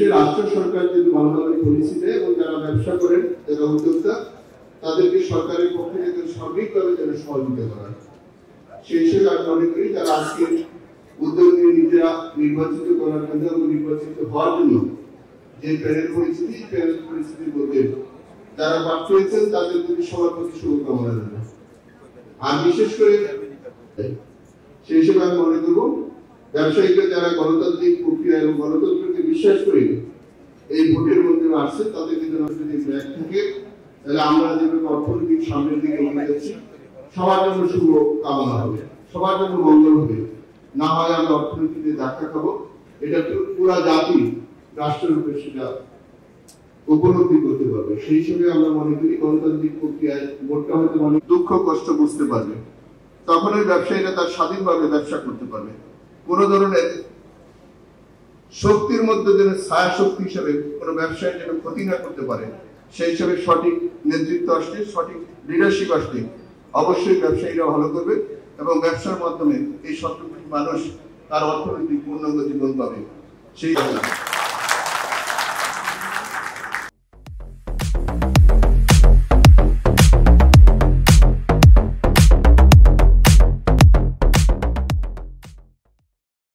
দেশের রাষ্ট্র সরকার যদি ভালোভাবে পলিসি দেয় এবং যারা ব্যবসা করেন, যারা উদ্যোক্তা, তাদেরকে সরকারের পক্ষ থেকে সার্বিকভাবে যেন সহযোগিতা করা হয়। সেই হিসেবে আমি মনে করি যারা আজকে উদ্যোগী নিজেরা নির্বাচিত করার জন্য এবং নির্বাচিত হওয়ার জন্য যে প্যানেল পরিস্থিতির মধ্যে যারা প্রার্থী হয়েছেন তাদের প্রতি সবার প্রতি শুভকামনা জানাই। আর বিশেষ করে সেই হিসেবে আমি মনে করব ব্যবসায়ীরা যারা গণতান্ত্রিক প্রক্রিয়া এবং গণতন্ত্রকে বিশ্বাস করে এই ভোটের মধ্যে আসছে তাদেরকে যেন যদি ব্যাগ থাকে, তাহলে আমরা যেভাবে অর্থনৈতিক সামনের দিকে এগিয়ে যাচ্ছি সবার জন্য শুভ কামনা হবে, সবার জন্য মঙ্গল হবে। না হয় আমরা অর্থনীতিতে ধাক্কা খাবো, এটা পুরা জাতি রাষ্ট্ররূপে সেটা উপলব্ধি করতে পারবে। সেই হিসেবে আমরা মনে করি গণতান্ত্রিক প্রক্রিয়ায় ভোটটা হয়তো অনেক দুঃখ কষ্ট বুঝতে পারবে, তখন ওই ব্যবসায়ীরা তার স্বাধীনভাবে ব্যবসা করতে পারবে। কোন ধরনের শক্তির মধ্যে যেন ছায়া শক্তি হিসেবে কোন ব্যবসায়ী যেন ক্ষতি না করতে পারে, সেই হিসেবে সঠিক নেতৃত্ব আসলে, সঠিক লিডারশিপ আসলে অবশ্যই ব্যবসায়ীরা ভালো করবে এবং ব্যবসার মাধ্যমে এই 17 কোটি মানুষ তার অর্থনৈতিক পূর্ণাঙ্গ জীবন পাবে। সেই